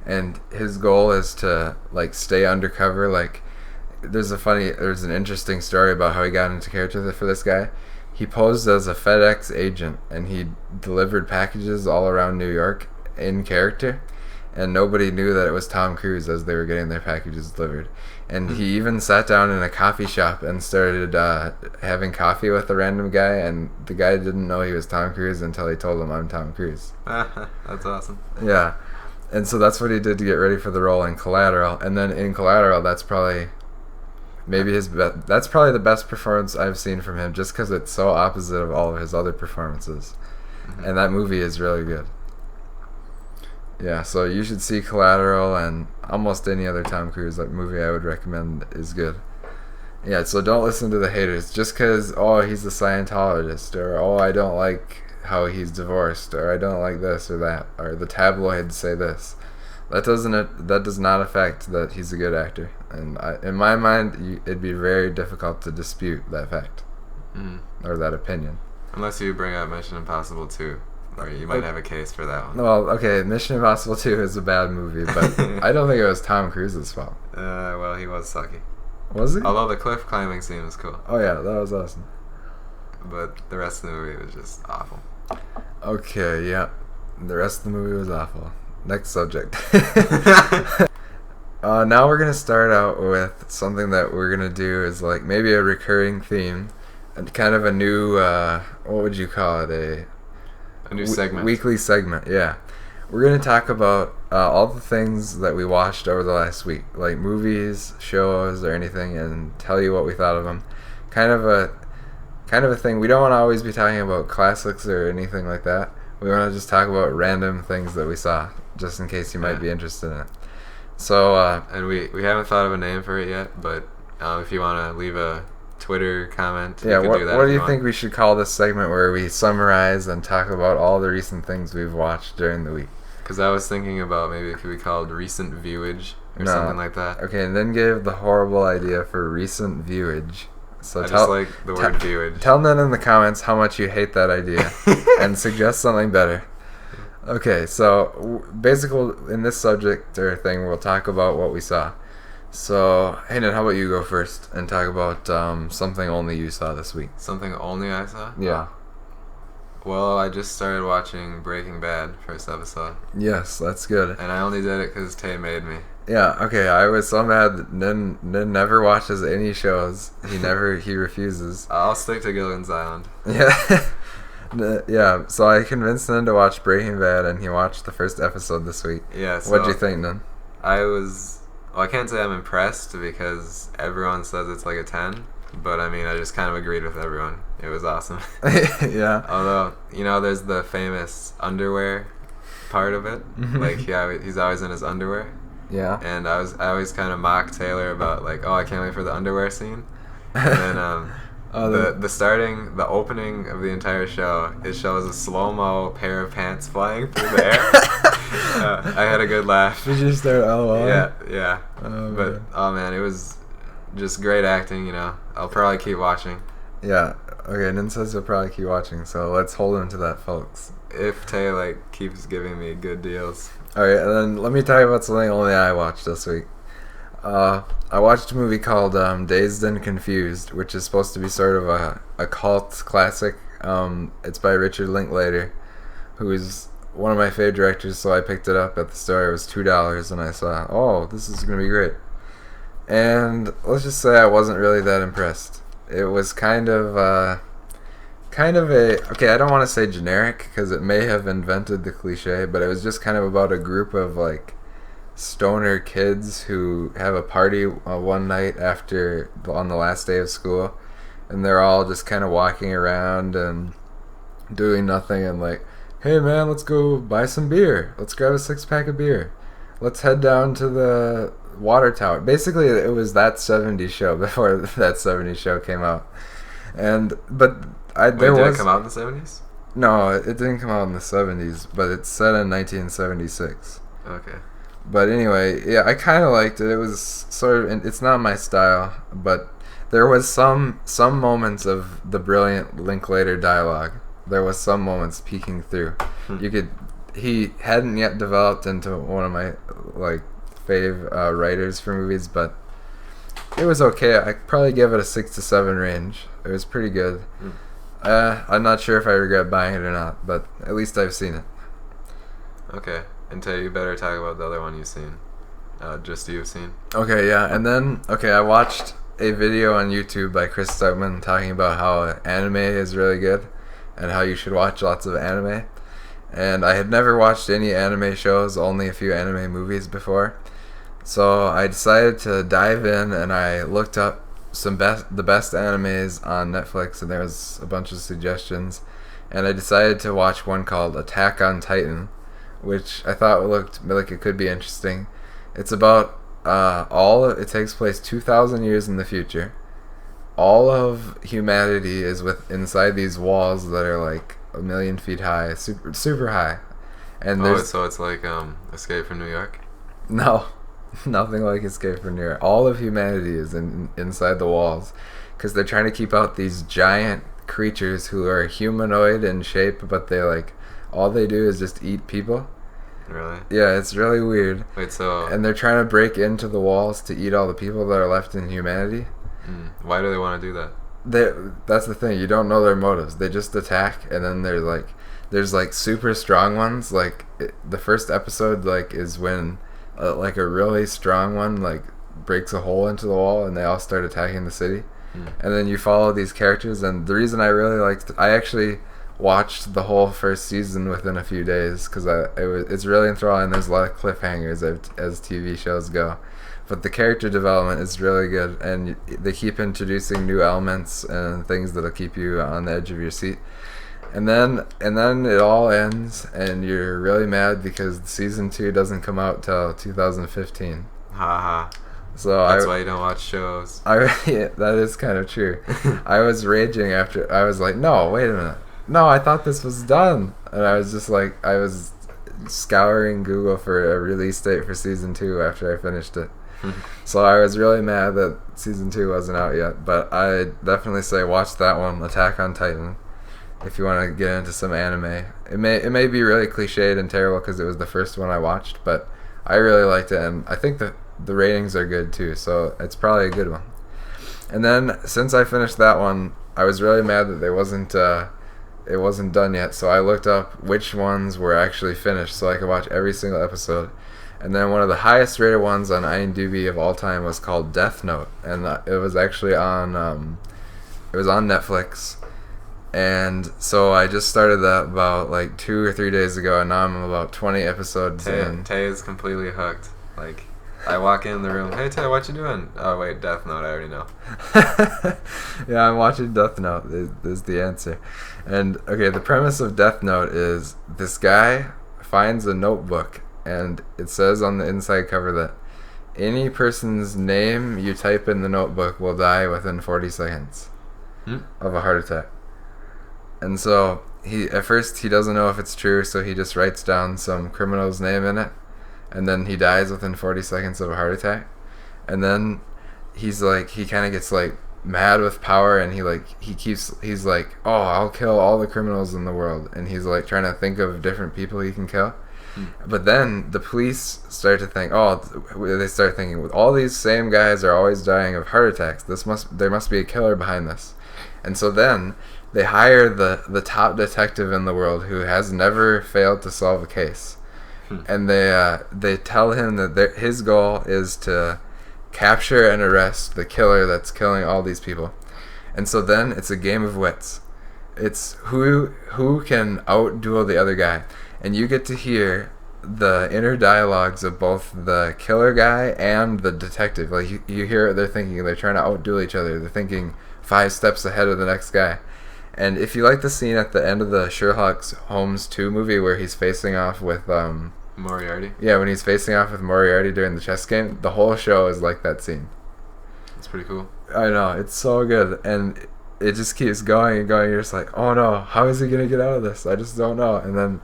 and his goal is to like stay undercover. Like there's an interesting story about how he got into character for this guy. He posed as a FedEx agent, and he delivered packages all around New York in character, and nobody knew that it was Tom Cruise as they were getting their packages delivered. And he even sat down in a coffee shop and started having coffee with a random guy, and the guy didn't know he was Tom Cruise until he told him, "I'm Tom Cruise." That's awesome. Yeah. And so that's what he did to get ready for the role in Collateral. And then in Collateral, that's probably the best performance I've seen from him, just because it's so opposite of all of his other performances. And that movie is really good. Yeah, so you should see Collateral, and almost any other Tom Cruise movie I would recommend is good. Yeah, so don't listen to the haters. Just because, he's a Scientologist, or, I don't like how he's divorced, or I don't like this or that, or the tabloids say this. That does not affect that he's a good actor. And in my mind, it'd be very difficult to dispute that fact. or that opinion. Unless you bring up Mission Impossible 2, or you might have a case for that one. Well, okay, Mission Impossible 2 is a bad movie, but I don't think it was Tom Cruise's fault. Well, he was sucky. Was he? Although the cliff climbing scene was cool. Oh yeah, that was awesome. But the rest of the movie was just awful. Okay, yeah. The rest of the movie was awful. Next subject. Now we're going to start out with something that we're going to do is like maybe a recurring theme. And kind of a new, what would you call it? A new segment. Weekly segment, yeah. We're going to talk about all the things that we watched over the last week. Like movies, shows, or anything, and tell you what we thought of them. Kind of a thing. We don't want to always be talking about classics or anything like that. We want to just talk about random things that we saw, just in case you might be interested in it. So, and we haven't thought of a name for it yet, but if you want to leave a Twitter comment, yeah, you can do that. What do you think we should call this segment where we summarize and talk about all the recent things we've watched during the week? Because I was thinking about maybe it could be called recent viewage or something like that. Okay, and then give the horrible idea for recent viewage. So I just like the word viewage. Tell them in the comments how much you hate that idea and suggest something better. Okay, so basically in this subject or thing, we'll talk about what we saw. So, Hayden, how about you go first and talk about something only you saw this week? Something only I saw? Yeah. Well, I just started watching Breaking Bad, first episode. Yes, that's good. And I only did it because Tay made me. Yeah, okay, I was so mad that Nin never watches any shows. He refuses. I'll stick to Gilligan's Island. Yeah. Yeah, so I convinced Nin to watch Breaking Bad, and he watched the first episode this week. Yeah, so what'd you think, Nin? I can't say I'm impressed because everyone says it's like a 10, but I mean, I just kind of agreed with everyone. It was awesome. Yeah. Although, there's the famous underwear part of it. Like, yeah, he's always in his underwear. Yeah. And I always kind of mock Taylor about like, oh, I can't wait for the underwear scene. And then the opening of the entire show, it shows a slow-mo pair of pants flying through the air. I had a good laugh. Did you start LOL? Yeah. Oh man, it was just great acting. I'll probably keep watching. Yeah. Okay. Nin says he'll probably keep watching, so let's hold him to that, folks. If Tay keeps giving me good deals. All right, and then let me tell you about something only I watched this week. I watched a movie called Dazed and Confused, which is supposed to be sort of a cult classic. It's by Richard Linklater, who is one of my favorite directors, so I picked it up at the store. It was $2, and I saw, oh, this is going to be great. And let's just say I wasn't really that impressed. It was kind of a, okay, I don't want to say generic, because it may have invented the cliche, but it was just kind of about a group of, stoner kids who have a party one night on the last day of school, and they're all just kind of walking around and doing nothing and hey man, let's go buy some beer, let's grab a 6-pack of beer, let's head down to the water tower. Basically it was that 70s show before that 70s show came out. Did it come out in the 70s? No, it didn't come out in the 70s, but it's set in 1976. Okay. But anyway, yeah, I kind of liked it. It was sort of, it's not my style, but there was some moments of the brilliant Linklater dialogue. There was some moments peeking through. He hadn't yet developed into one of my fave writers for movies, but it was okay. I'd probably give it a 6 to 7 range. It was pretty good. I'm not sure if I regret buying it or not, but at least I've seen it. Okay. And Tay, you better talk about the other one you've seen. Just you've seen. Okay, yeah. And then, I watched a video on YouTube by Chris Stutman talking about how anime is really good and how you should watch lots of anime. And I had never watched any anime shows, only a few anime movies before. So I decided to dive in, and I looked up the best animes on Netflix, and there was a bunch of suggestions. And I decided to watch one called Attack on Titan, which I thought looked like it could be interesting. It's about it takes place 2,000 years in the future. All of humanity is inside these walls that are 1 million feet high, super high. And so it's like Escape from New York? No, nothing like Escape from New York. All of humanity is inside the walls, because they're trying to keep out these giant creatures who are humanoid in shape, but they like all they do is just eat people. Really? Yeah, it's really weird. Wait, so... And they're trying to break into the walls to eat all the people that are left in humanity. Why do they want to do that? That's the thing. You don't know their motives. They just attack, and then there's like super strong ones. Like the first episode, like is when like a really strong one like breaks a hole into the wall, and they all start attacking the city. And then you follow these characters. And the reason I really liked, I actually watched the whole first season within a few days because it's really enthralling. There's a lot of cliffhangers as TV shows go, but the character development is really good, and they keep introducing new elements and things that'll keep you on the edge of your seat. And then it all ends, and you're really mad because season 2 doesn't come out till 2015. Haha. So That's why you don't watch shows. Yeah, that is kind of true. I was raging after. I was like, no, wait a minute. No, I thought this was done. And I was just like, I was scouring Google for a release date for season 2 after I finished it. So I was really mad that season 2 wasn't out yet. But I definitely say watch that one, Attack on Titan, if you want to get into some anime. It may be really cliched and terrible because it was the first one I watched, but I really liked it, and I think that the ratings are good too, so it's probably a good one. And then since I finished that one, I was really mad that it wasn't done yet, so I looked up which ones were actually finished so I could watch every single episode. And then one of the highest rated ones on IMDb of all time was called Death Note, and it was actually on Netflix. And so I just started that about like 2 or 3 days ago, and now I'm about 20 episodes in. Tay is completely hooked. Like, I walk in the room, hey Tay, what you doing? Oh wait, Death Note, I already know. Yeah, I'm watching Death Note is the answer. And okay, the premise of Death Note is this guy finds a notebook, and it says on the inside cover that any person's name you type in the notebook will die within 40 seconds of a heart attack. And so at first he doesn't know if it's true, so he just writes down some criminal's name in it, and then he dies within 40 seconds of a heart attack. And then he kind of gets like mad with power, and he's like, oh, I'll kill all the criminals in the world, and he's like trying to think of different people he can kill. But then the police start to think, they start thinking, with all these same guys are always dying of heart attacks, there must be a killer behind this. And so then they hire the top detective in the world who has never failed to solve a case. And they tell him that his goal is to capture and arrest the killer that's killing all these people. And so then it's a game of wits. It's who can outduel the other guy. And you get to hear the inner dialogues of both the killer guy and the detective. Like you hear what they're thinking. They're trying to outduel each other. They're thinking 5 steps ahead of the next guy. And if you like the scene at the end of the Sherlock Holmes 2 movie where he's facing off with Moriarty? Yeah, when he's facing off with Moriarty during the chess game, the whole show is like that scene. That's pretty cool. I know, it's so good. And it just keeps going and going. You're just like, oh no, how is he going to get out of this? I just don't know. And then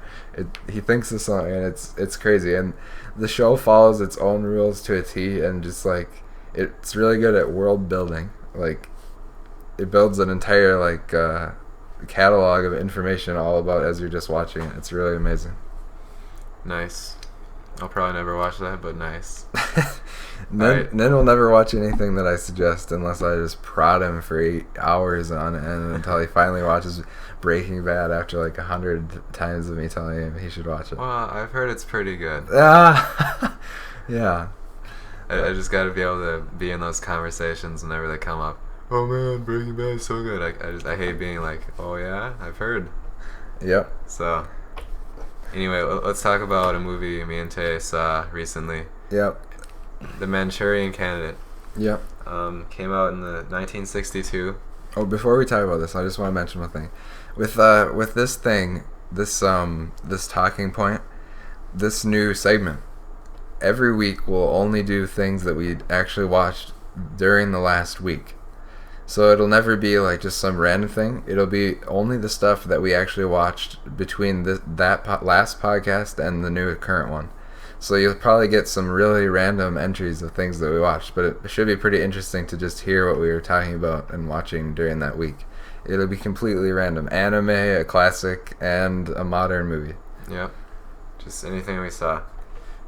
he thinks of something, and it's crazy. And the show follows its own rules to a T, and just like, it's really good at world building. Like, it builds an entire like catalog of information all about as you're just watching it. It's really amazing. Nice. I'll probably never watch that, but nice. Nen will never watch anything that I suggest unless I just prod him for 8 hours on end until he finally watches Breaking Bad after like 100 times of me telling him he should watch it. Well, I've heard it's pretty good. Yeah. I just gotta be able to be in those conversations whenever they come up. Oh man, Breaking Bad is so good. I hate being like, oh yeah, I've heard. Yep. So, anyway, let's talk about a movie me and Tay saw recently. Yep. The Manchurian Candidate. Yep. Came out in the 1962. Oh, before we talk about this, I just want to mention one thing. With this thing, this talking point, this new segment, every week we'll only do things that we actually watched during the last week. So it'll never be like just some random thing. It'll be only the stuff that we actually watched between that last podcast and the new current one. So you'll probably get some really random entries of things that we watched, but it should be pretty interesting to just hear what we were talking about and watching during that week. It'll be completely random. Anime, a classic, and a modern movie. Yep. Just anything we saw.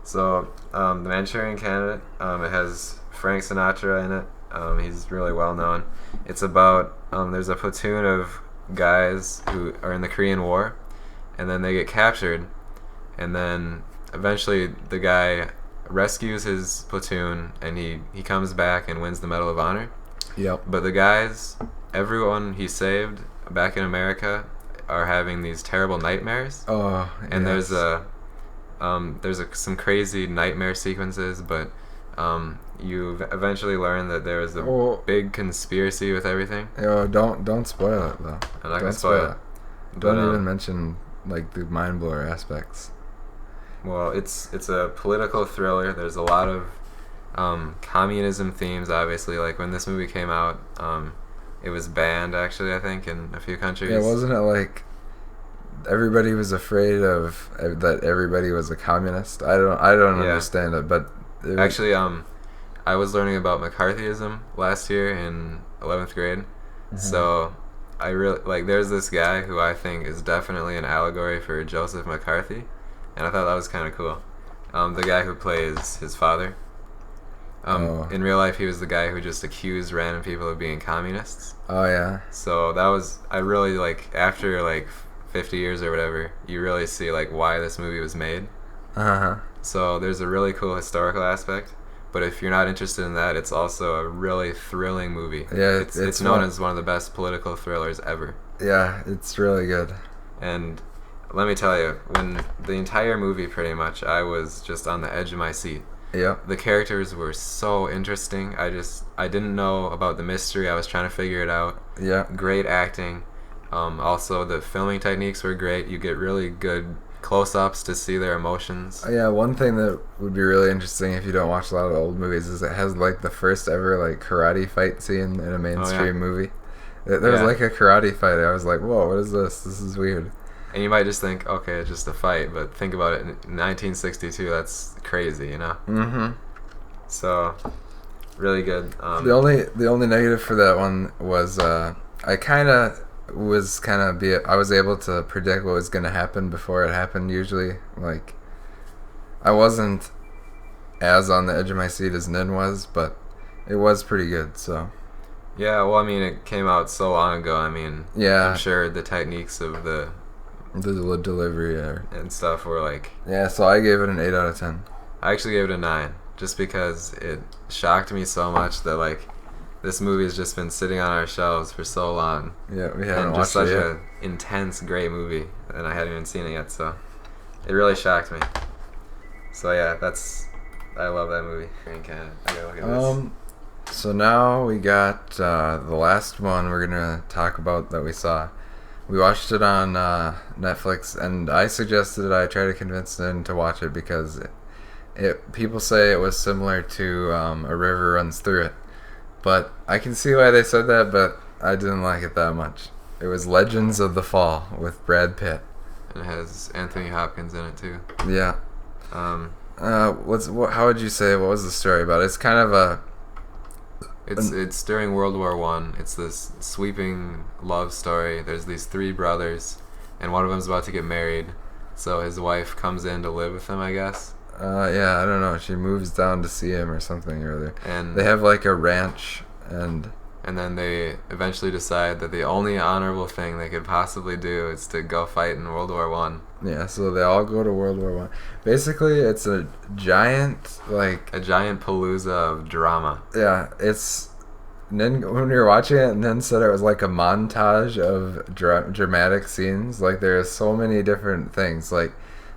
So, The Manchurian Candidate, it has Frank Sinatra in it. He's really well known. It's about, there's a platoon of guys who are in the Korean War, and then they get captured, and then eventually the guy rescues his platoon, and he comes back and wins the Medal of Honor. Yep. But the guys, everyone he saved back in America, are having these terrible nightmares. Oh, and yes. there's some crazy nightmare sequences, but you eventually learn that there was a big conspiracy with everything. Don't spoil it though. I'm not gonna spoil it. Don't even mention like the mind blower aspects. Well, it's a political thriller. There's a lot of communism themes, obviously. Like when this movie came out, it was banned actually, I think, in a few countries. Yeah, wasn't it like everybody was afraid of that everybody was a communist? I don't understand it, but actually, I was learning about McCarthyism last year in 11th grade. Mm-hmm. So I really like. There's this guy who I think is definitely an allegory for Joseph McCarthy, and I thought that was kind of cool. The guy who plays his father. In real life, he was the guy who just accused random people of being communists. Oh yeah. So that was, I really like, after like 50 years or whatever, you really see like why this movie was made. So there's a really cool historical aspect, but if you're not interested in that, it's also a really thrilling movie. Yeah, it's known as one of the best political thrillers ever. Yeah, it's really good. And let me tell you, when the entire movie, pretty much, I was just on the edge of my seat. Yep. The characters were so interesting. I didn't know about the mystery. I was trying to figure it out. Yeah. Great acting. Also, the filming techniques were great. You get really good close-ups to see their emotions. Yeah, one thing that would be really interesting if you don't watch a lot of old movies is it has like the first ever like karate fight scene in a mainstream movie. There was like a karate fight. I was like, whoa, what is this? This is weird. And you might just think, okay, it's just a fight, but think about it. In 1962, that's crazy, you know? Mm-hmm. So, really good. The only negative for that one was I was able to predict what was going to happen before it happened. Usually, like, I wasn't as on the edge of my seat as Nin was, but it was pretty good. So. Yeah, well, I mean, it came out so long ago. I mean, yeah, I'm sure the techniques of the delivery and stuff were like. Yeah, so I gave it an 8 out of 10. I actually gave it a 9, just because it shocked me so much that like this movie has just been sitting on our shelves for so long. Yeah, we haven't and watched just such it yet. an intense, great movie, and I hadn't even seen it yet, so it really shocked me. So yeah, I love that movie. I gotta look at this. So now we got the last one we're gonna talk about that we saw. We watched it on Netflix, and I suggested I try to convince Nin to watch it because people say it was similar to A River Runs Through It. But I can see why they said that, but I didn't like it that much. It was Legends of the Fall with Brad Pitt. And it has Anthony Hopkins in it too. Yeah. How would you say, what was the story about? It's kind of a... It's during World War I. It's this sweeping love story. There's these 3 brothers, and one of them's about to get married, so his wife comes in to live with him, I guess. Yeah, I don't know. She moves down to see him or something or other. And they have like a ranch, and then they eventually decide that the only honorable thing they could possibly do is to go fight in World War I. Yeah, so they all go to World War I. Basically, it's a giant palooza of drama. Yeah, it's... When we were watching it, Nin said it was like a montage of dramatic scenes. Like, there are so many different things. Like,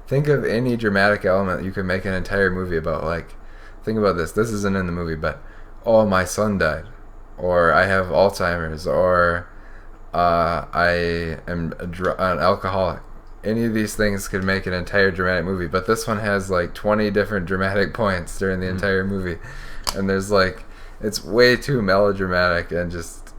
think of any dramatic element you could make an entire movie about. Like, think about this. This isn't in the movie, but, oh, my son died. Or I have Alzheimer's. Or I am an alcoholic. Any of these things could make an entire dramatic movie, but this one has like 20 different dramatic points during the entire movie, and there's like, it's way too melodramatic and just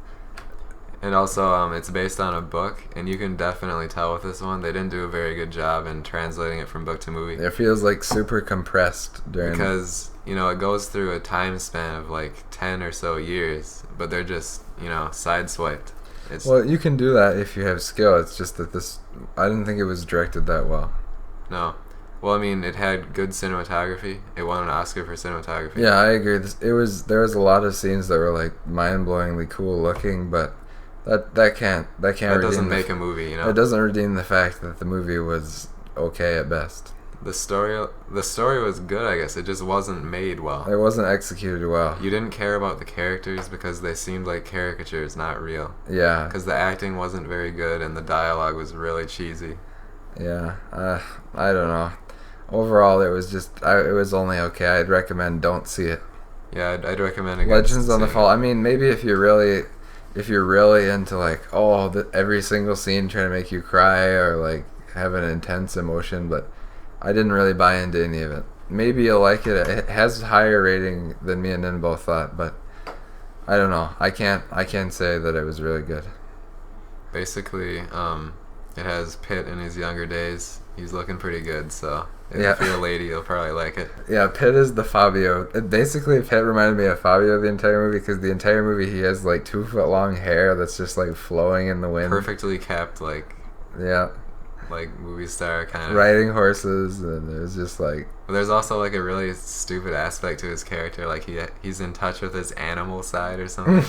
And also, it's based on a book, and you can definitely tell with this one they didn't do a very good job in translating it from book to movie. It feels like super compressed during. Because, it goes through a time span of like 10 or so years, but they're just, sideswiped. Well, you can do that if you have skill. It's just that I didn't think it was directed that well. No. Well, I mean, it had good cinematography. It won an Oscar for cinematography. Yeah, I agree. There was a lot of scenes that were like mind-blowingly cool looking, but that doesn't make a movie, It doesn't redeem the fact that the movie was okay at best. The story was good, I guess. It just wasn't made well. It wasn't executed well. You didn't care about the characters because they seemed like caricatures, not real. Yeah. Because the acting wasn't very good and the dialogue was really cheesy. Yeah. I don't know. Overall, it was only okay. I'd recommend don't see it. Yeah, I'd recommend against Legends on the Fall. I mean, maybe if you're really into like every single scene trying to make you cry or like have an intense emotion, but I didn't really buy into any of it. Maybe you'll like it. It has a higher rating than me and Nin both thought, but I don't know. I can't say that it was really good. Basically, it has Pitt in his younger days. He's looking pretty good, so if you're a lady, you'll probably like it. Yeah, Pitt is the Fabio. Basically, Pitt reminded me of Fabio the entire movie, because the entire movie he has like 2 foot long hair that's just like flowing in the wind. Perfectly kept, like movie star kind of. Riding horses, and it was just like. But there's also like a really stupid aspect to his character, like he's in touch with his animal side or something.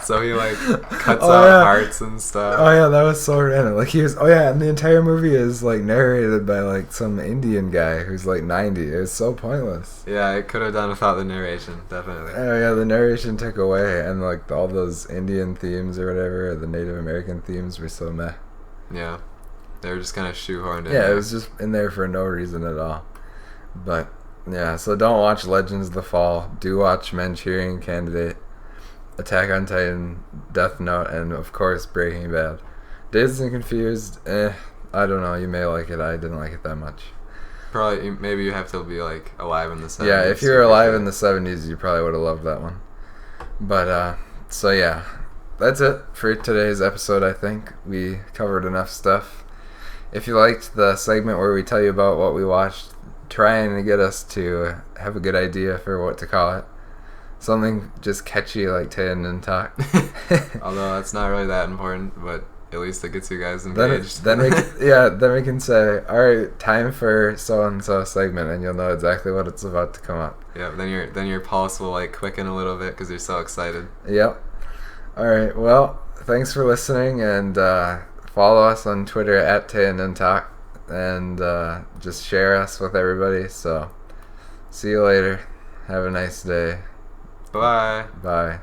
So he like cuts out hearts and stuff. Oh yeah, that was so random. Like he was. Oh yeah, and the entire movie is like narrated by like some Indian guy who's like 90. It was so pointless. Yeah, it could have done without the narration, definitely. Oh yeah, the narration took away, and like all those Indian themes or whatever, or the Native American themes were so meh. Yeah, they were just kind of shoehorned in. Yeah, it was just in there for no reason at all. But yeah, so don't watch Legends of the Fall. Do watch Manchurian Candidate, Attack on Titan, Death Note, and of course Breaking Bad. Dazed and Confused, I don't know. You may like it. I didn't like it that much. Probably, maybe you have to be like alive in the 70s. Yeah, if you're alive in the 70s, you probably would have loved that one. But so yeah, that's it for today's episode. I think we covered enough stuff. If you liked the segment where we tell you about what we watched, trying to get us to have a good idea for what to call it. Something just catchy like Tay and Nin Talk. Although that's not really that important, but at least it gets you guys engaged. Then we can say, all right, time for so and so segment, and you'll know exactly what it's about to come up. Yeah, then your pulse will like quicken a little bit because you're so excited. Yep. All right. Well, thanks for listening, and follow us on Twitter at Tay and Nin Talk, and just share us with everybody. So, see you later. Have a nice day. Bye. Bye.